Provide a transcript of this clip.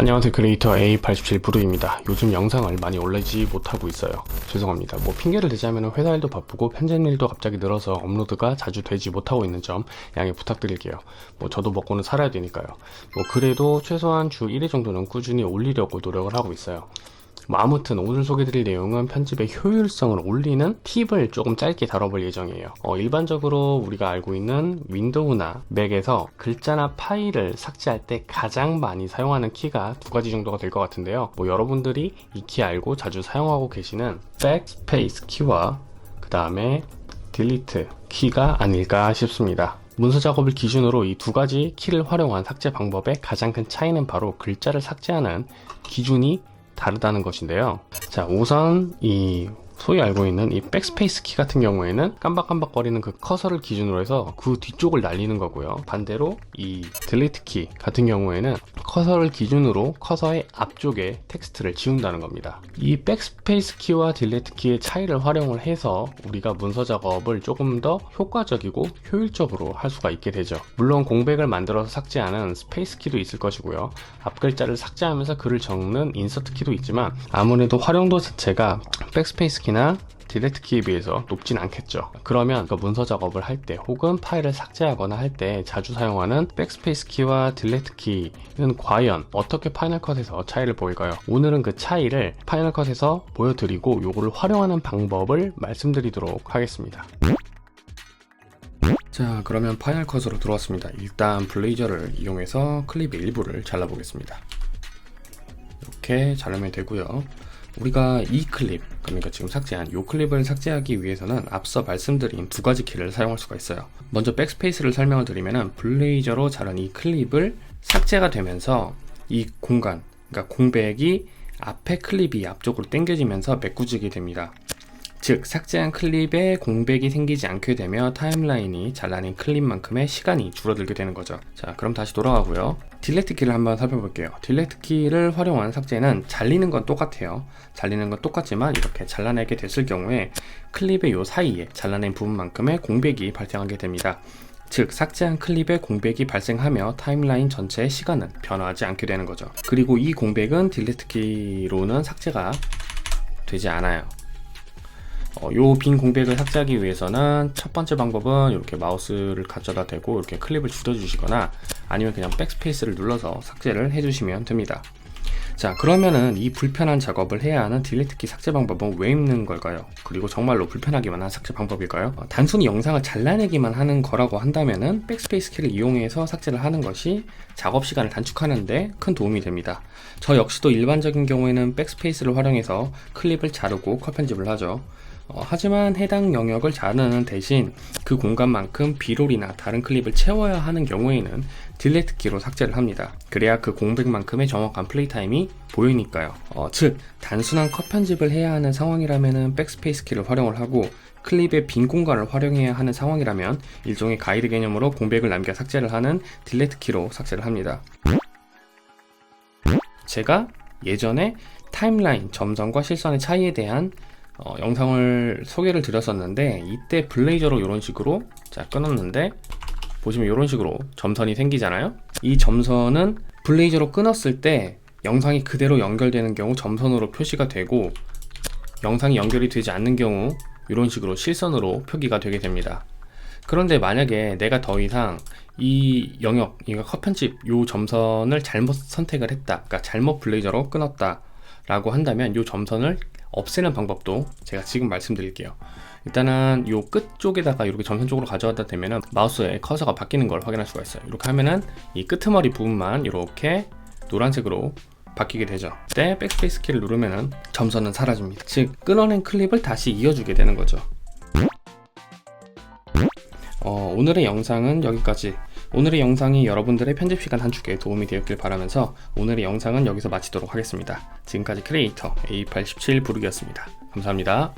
안녕하세요. 크리에이터 A87브루입니다. 요즘 영상을 많이 올리지 못하고 있어요. 죄송합니다. 핑계를 대자면 회사 일도 바쁘고 편집 일도 갑자기 늘어서 업로드가 자주 되지 못하고 있는 점 양해 부탁드릴게요. 저도 먹고는 살아야 되니까요. 그래도 최소한 주 1회 정도는 꾸준히 올리려고 노력을 하고 있어요. 아무튼 오늘 소개드릴 내용은 편집의 효율성을 올리는 팁을 조금 짧게 다뤄볼 예정이에요. 일반적으로 우리가 알고 있는 윈도우나 맥에서 글자나 파일을 삭제할 때 가장 많이 사용하는 키가 두 가지 정도가 될 것 같은데요. 여러분들이 이 키 알고 자주 사용하고 계시는 백스페이스 키와 그 다음에 딜리트 키가 아닐까 싶습니다. 문서 작업을 기준으로 이 두 가지 키를 활용한 삭제 방법의 가장 큰 차이는 바로 글자를 삭제하는 기준이 다르다는 것인데요. 자, 우선 이 소위 알고 있는 이 백스페이스 키 같은 경우에는 깜박깜박거리는 그 커서를 기준으로 해서 그 뒤쪽을 날리는 거고요. 반대로 이 딜리트 키 같은 경우에는 커서를 기준으로 커서의 앞쪽에 텍스트를 지운다는 겁니다. 이 백스페이스 키와 딜리트 키의 차이를 활용을 해서 우리가 문서 작업을 조금 더 효과적이고 효율적으로 할 수가 있게 되죠. 물론 공백을 만들어서 삭제하는 스페이스 키도 있을 것이고요. 앞글자를 삭제하면서 글을 적는 인서트 키도 있지만 아무래도 활용도 자체가 백스페이스 키나 딜리트 키에 비해서 높진 않겠죠. 그러면 문서 작업을 할 때 혹은 파일을 삭제하거나 할 때 자주 사용하는 백스페이스 키와 딜리트 키는 과연 어떻게 파이널 컷에서 차이를 보일까요? 오늘은 그 차이를 파이널 컷에서 보여드리고 요거를 활용하는 방법을 말씀드리도록 하겠습니다. 자, 그러면 파이널 컷으로 들어왔습니다. 일단 블레이저를 이용해서 클립의 일부를 잘라보겠습니다. 이렇게 자르면 되고요. 우리가 이 클립, 그러니까 지금 삭제한 이 클립을 삭제하기 위해서는 앞서 말씀드린 두 가지 키를 사용할 수가 있어요. 먼저 백스페이스를 설명을 드리면은 블레이저로 자른 이 클립을 삭제가 되면서 이 공간, 그러니까 공백이 앞에 클립이 앞쪽으로 당겨지면서 메꾸지게 됩니다. 즉, 삭제한 클립에 공백이 생기지 않게 되며 타임라인이 잘라낸 클립만큼의 시간이 줄어들게 되는 거죠. 자, 그럼 다시 돌아가고요. 딜리트 키를 한번 살펴볼게요. 딜리트 키를 활용한 삭제는 잘리는 건 똑같아요. 잘리는 건 똑같지만 이렇게 잘라내게 됐을 경우에 클립의 요 사이에 잘라낸 부분만큼의 공백이 발생하게 됩니다. 즉, 삭제한 클립에 공백이 발생하며 타임라인 전체의 시간은 변화하지 않게 되는 거죠. 그리고 이 공백은 딜리트 키로는 삭제가 되지 않아요. 요 빈 공백을 삭제하기 위해서는 첫 번째 방법은 이렇게 마우스를 가져다 대고 이렇게 클립을 줄여주시거나 아니면 그냥 백스페이스를 눌러서 삭제를 해주시면 됩니다. 자, 그러면은 이 불편한 작업을 해야 하는 딜리트 키 삭제 방법은 왜 있는 걸까요? 그리고 정말로 불편하기만 한 삭제 방법일까요? 단순히 영상을 잘라내기만 하는 거라고 한다면은 백스페이스 키를 이용해서 삭제를 하는 것이 작업 시간을 단축하는 데 큰 도움이 됩니다. 저 역시도 일반적인 경우에는 백스페이스를 활용해서 클립을 자르고 컷 편집을 하죠. 하지만 해당 영역을 자르는 대신 그 공간만큼 비롤이나 다른 클립을 채워야 하는 경우에는 딜리트 키로 삭제를 합니다. 그래야 그 공백만큼의 정확한 플레이 타임이 보이니까요. 즉, 단순한 컷 편집을 해야 하는 상황이라면 백스페이스 키를 활용을 하고 클립의 빈 공간을 활용해야 하는 상황이라면 일종의 가이드 개념으로 공백을 남겨 삭제를 하는 딜리트 키로 삭제를 합니다. 제가 예전에 타임라인, 점선과 실선의 차이에 대한 영상을 소개를 드렸었는데 이때 블레이저로 이런 식으로 끊었는데 보시면 이런 식으로 점선이 생기잖아요. 이 점선은 블레이저로 끊었을 때 영상이 그대로 연결되는 경우 점선으로 표시가 되고 영상이 연결이 되지 않는 경우 이런 식으로 실선으로 표기가 되게 됩니다. 그런데 만약에 내가 더 이상 이 영역, 그러니까 컷 편집 요 점선을 잘못 선택을 했다, 그러니까 잘못 블레이저로 끊었다 라고 한다면 요 점선을 없애는 방법도 제가 지금 말씀드릴게요. 일단은 요 끝 쪽에다가 이렇게 점선 쪽으로 가져가다 되면은 마우스의 커서가 바뀌는 걸 확인할 수가 있어요. 이렇게 하면은 이 끄트머리 부분만 이렇게 노란색으로 바뀌게 되죠. 그때 백스페이스 키를 누르면은 점선은 사라집니다. 즉, 끊어낸 클립을 다시 이어주게 되는 거죠. 오늘의 영상은 여기까지. 오늘의 영상이 여러분들의 편집 시간 단축에 도움이 되었길 바라면서 오늘의 영상은 여기서 마치도록 하겠습니다. 지금까지 크리에이터 A87브룩이었습니다. 감사합니다.